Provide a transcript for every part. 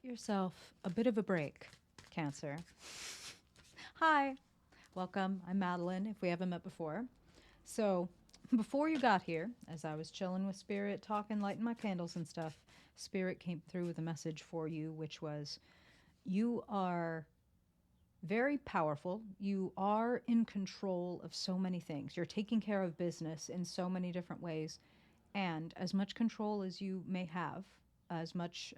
yourself a bit of a break, Cancer. Hi, welcome. I'm Madeline, if we haven't met before. So, before you got here, as I was chilling with Spirit, talking, lighting my candles and stuff, Spirit came through with a message for you, which was you are very powerful. You are in control of so many things. You're taking care of business in so many different ways. And as much control as you may have, as much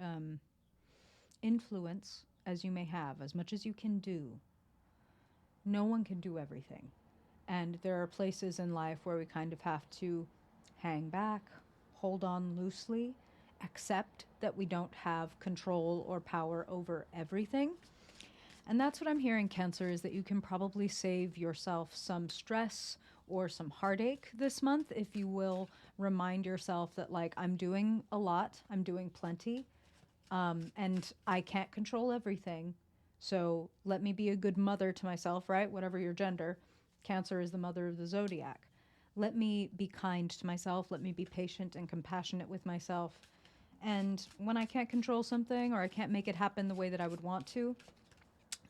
influence as you may have, as much as you can do, no one can do everything. And there are places in life where we kind of have to hang back, hold on loosely, accept that we don't have control or power over everything. And that's what I'm hearing, Cancer, is that you can probably save yourself some stress or some heartache this month if you will remind yourself that, like, I'm doing a lot, I'm doing plenty, and I can't control everything. So let me be a good mother to myself, right? Whatever your gender. Cancer is the mother of the zodiac. Let me be kind to myself. Let me be patient and compassionate with myself. And when I can't control something or I can't make it happen the way that I would want to,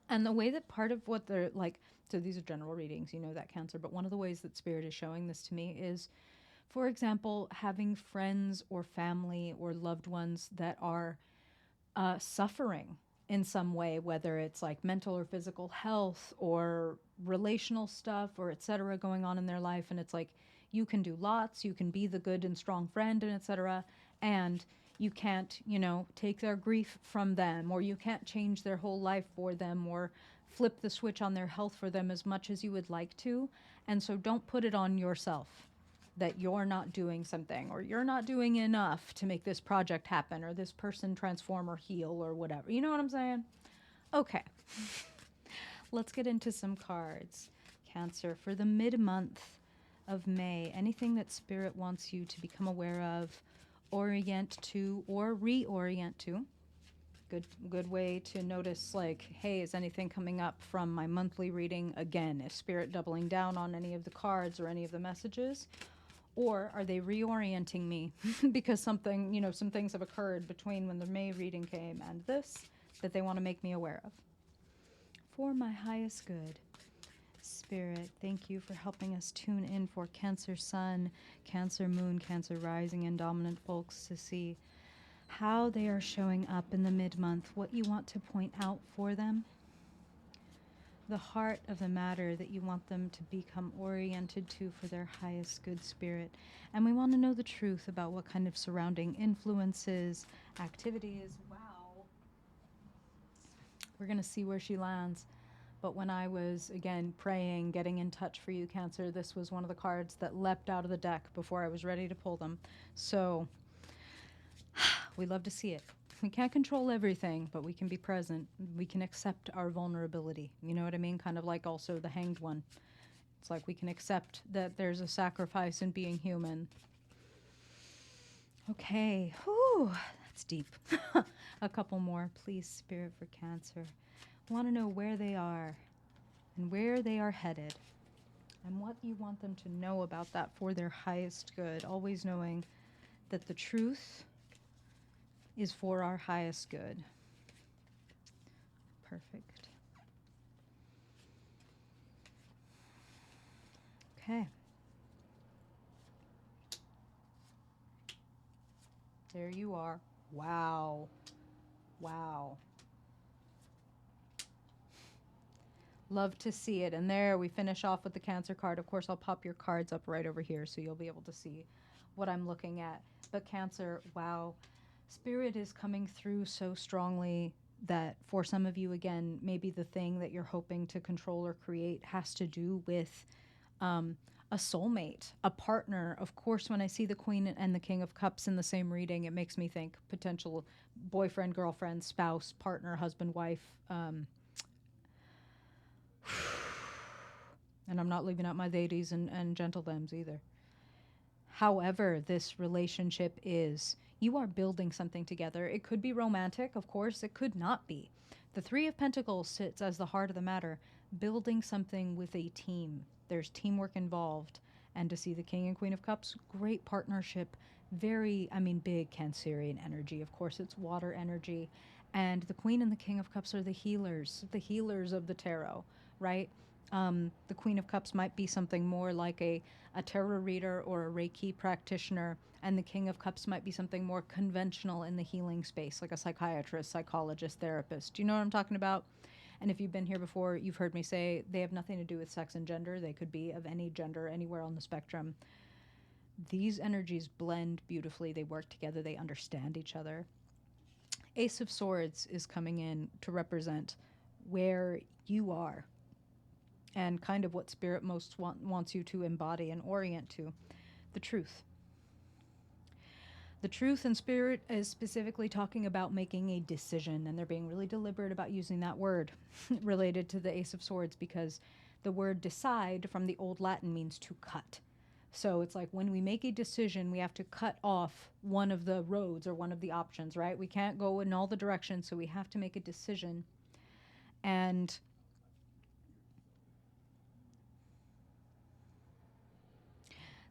and the way that part of what they're like, so these are general readings, you know that, Cancer, but one of the ways that Spirit is showing this to me is, for example, having friends or family or loved ones that are suffering in some way, whether it's like mental or physical health or relational stuff or etc. going on in their life. And it's like you can do lots, you can be the good and strong friend and etc. And you can't, take their grief from them, or you can't change their whole life for them, or flip the switch on their health for them as much as you would like to. And so don't put it on yourself that you're not doing something or you're not doing enough to make this project happen or this person transform or heal or whatever. You know what I'm saying? Okay. Let's get into some cards. Cancer, for the mid-month of May, anything that Spirit wants you to become aware of, orient to, or reorient to. Good way to notice, like, hey, is anything coming up from my monthly reading again? Is Spirit doubling down on any of the cards or any of the messages? Or are they reorienting me because something, some things have occurred between when the May reading came and this that they want to make me aware of? For my highest good, Spirit, thank you for helping us tune in for Cancer Sun, Cancer Moon, Cancer Rising, and Dominant folks to see how they are showing up in the mid-month, what you want to point out for them, the heart of the matter that you want them to become oriented to for their highest good, Spirit. And we want to know the truth about what kind of surrounding influences, activities. Wow. We're going to see where she lands. But when I was, again, praying, getting in touch for you, Cancer, this was one of the cards that leapt out of the deck before I was ready to pull them. So we love to see it. We can't control everything, but we can be present. We can accept our vulnerability. You know what I mean? Kind of like also the Hanged One. It's like we can accept that there's a sacrifice in being human. Okay. Whew, that's deep. A couple more, please, Spirit, for Cancer. I want to know where they are and where they are headed and what you want them to know about that for their highest good. Always knowing that the truth is for our highest good. Perfect. Okay. There you are. Wow. Wow. Love to see it. And there we finish off with the Cancer card. Of course, I'll pop your cards up right over here so you'll be able to see what I'm looking at. But Cancer, wow. Spirit is coming through so strongly that for some of you, again, maybe the thing that you're hoping to control or create has to do with a soulmate, a partner. Of course, when I see the Queen and the King of Cups in the same reading, it makes me think potential boyfriend, girlfriend, spouse, partner, husband, wife. And I'm not leaving out my ladies and gentle thems either. However, this relationship is, you are building something together. It could be romantic, of course, it could not be. The Three of Pentacles sits as the heart of the matter, building something with a team. There's teamwork involved. And to see the King and Queen of Cups, great partnership. Very, big Cancerian energy. Of course, it's water energy. And the Queen and the King of Cups are the healers of the tarot, right? The Queen of Cups might be something more like a tarot reader or a Reiki practitioner, and the King of Cups might be something more conventional in the healing space, like a psychiatrist, psychologist, therapist. Do you know what I'm talking about? And if you've been here before, you've heard me say they have nothing to do with sex and gender. They could be of any gender anywhere on the spectrum. These energies blend beautifully. They work together. They understand each other. Ace of Swords is coming in to represent where you are and kind of what Spirit most wants you to embody and orient to, the truth. The truth and Spirit is specifically talking about making a decision, and they're being really deliberate about using that word related to the Ace of Swords, because the word decide from the Old Latin means to cut. So it's like when we make a decision, we have to cut off one of the roads or one of the options, right? We can't go in all the directions, so we have to make a decision. And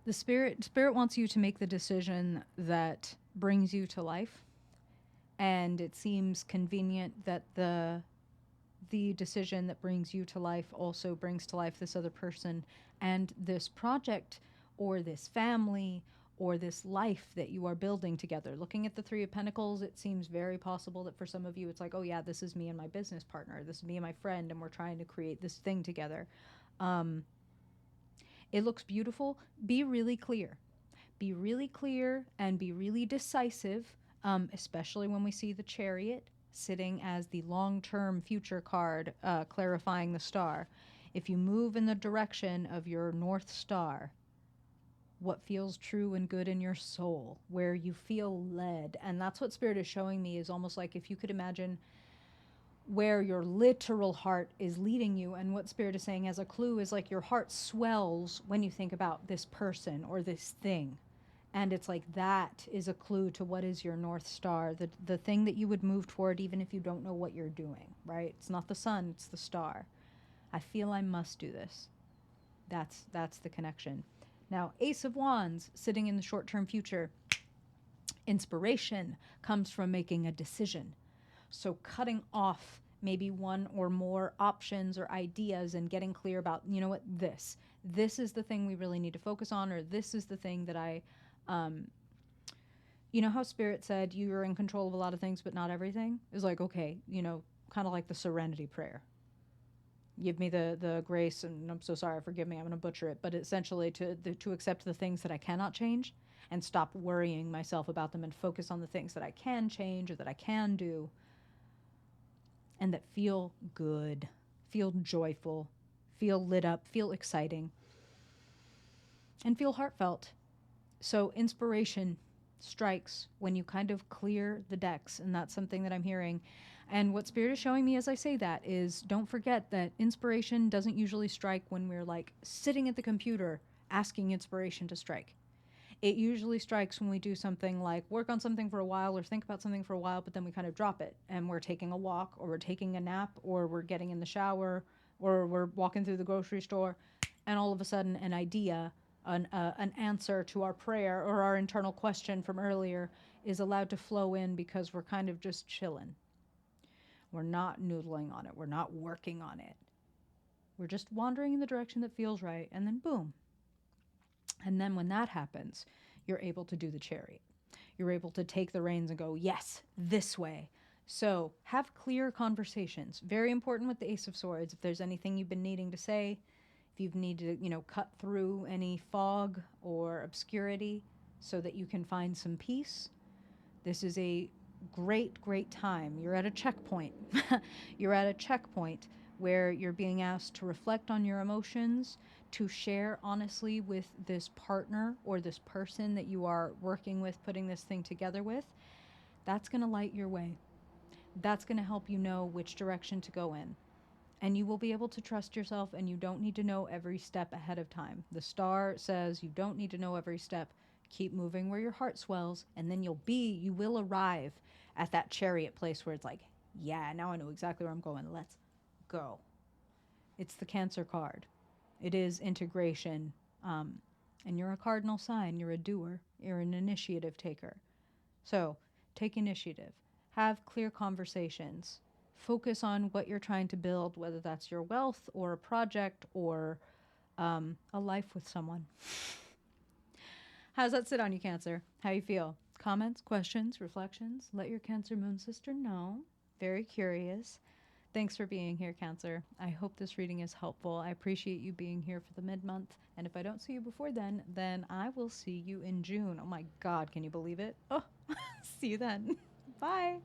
the spirit wants you to make the decision that brings you to life. And it seems convenient that the decision that brings you to life also brings to life this other person and this project or this family or this life that you are building together. Looking at the Three of Pentacles, it seems very possible that for some of you, it's like, oh yeah, this is me and my business partner. This is me and my friend, and we're trying to create this thing together. It looks beautiful. Be really clear. Be really clear and be really decisive, especially when we see the Chariot sitting as the long-term future card, clarifying the star. If you move in the direction of your North Star, what feels true and good in your soul, where you feel led. And that's what Spirit is showing me, is almost like if you could imagine where your literal heart is leading you. And what Spirit is saying as a clue is like your heart swells when you think about this person or this thing. And it's like that is a clue to what is your North Star, the thing that you would move toward even if you don't know what you're doing, right? It's not the sun, it's the star. I feel I must do this. That's the connection. Now, Ace of Wands, sitting in the short-term future. Inspiration comes from making a decision. So cutting off maybe one or more options or ideas and getting clear about, you know what, this is the thing we really need to focus on, or this is the thing that you know how Spirit said you're in control of a lot of things but not everything? It's like, okay, you know, kind of like the serenity prayer. Give me the grace, and I'm so sorry, forgive me, I'm going to butcher it, but essentially to accept the things that I cannot change and stop worrying myself about them and focus on the things that I can change or that I can do and that feel good, feel joyful, feel lit up, feel exciting, and feel heartfelt. So inspiration strikes when you kind of clear the decks, and that's something that I'm hearing. And what Spirit is showing me as I say that is, don't forget that inspiration doesn't usually strike when we're like sitting at the computer asking inspiration to strike. It usually strikes when we do something like work on something for a while or think about something for a while, but then we kind of drop it and we're taking a walk or we're taking a nap or we're getting in the shower or we're walking through the grocery store, and all of a sudden an idea, an answer to our prayer or our internal question from earlier is allowed to flow in because we're kind of just chilling. We're not noodling on it. We're not working on it. We're just wandering in the direction that feels right, and then boom. And then when that happens, you're able to do the Chariot. You're able to take the reins and go, yes, this way. So have clear conversations. Very important with the Ace of Swords. If there's anything you've been needing to say, if you've needed to, cut through any fog or obscurity so that you can find some peace, this is a great time. You're at a checkpoint. You're at a checkpoint where you're being asked to reflect on your emotions, to share honestly with this partner or this person that you are working with, putting this thing together with. That's going to light your way. That's going to help you know which direction to go in. And you will be able to trust yourself, and you don't need to know every step ahead of time. The star says you don't need to know every step. Keep moving where your heart swells, and then you will arrive at that Chariot place where it's like, yeah, now I know exactly where I'm going. Let's go. It's the Cancer card. It is integration. And you're a cardinal sign. You're a doer. You're an initiative taker. So take initiative. Have clear conversations. Focus on what you're trying to build, whether that's your wealth or a project or a life with someone. How's that sit on you, Cancer? How you feel? Comments, questions, reflections? Let your Cancer Moon sister know. Very curious. Thanks for being here, Cancer. I hope this reading is helpful. I appreciate you being here for the mid-month. And if I don't see you before then I will see you in June. Oh my God, can you believe it? Oh, see you then. Bye.